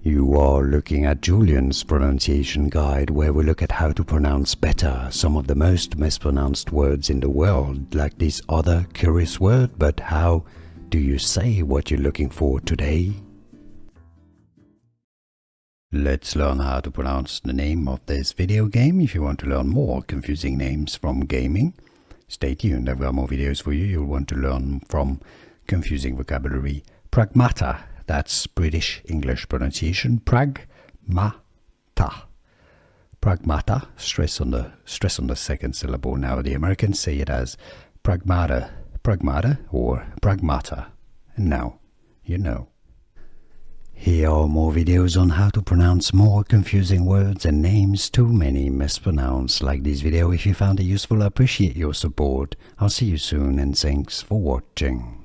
You are looking at Julian's pronunciation guide, where we look at how to pronounce better some of the most mispronounced words in the world, like this other curious word. But how do you say what you're looking for today? Let's learn how to pronounce the name of this video game. If you want to learn more confusing names from gaming, stay tuned. I've got more videos for you. You'll want to learn from confusing vocabulary. Pragmata, that's British English pronunciation. Pragmata. Pragmata, stress on the second syllable. Now the Americans say it as pragmata, or pragmata. And now you know. Here are more videos on how to pronounce more confusing words and names too many mispronounced. Like this video if you found it useful. I appreciate your support. I'll see you soon and thanks for watching.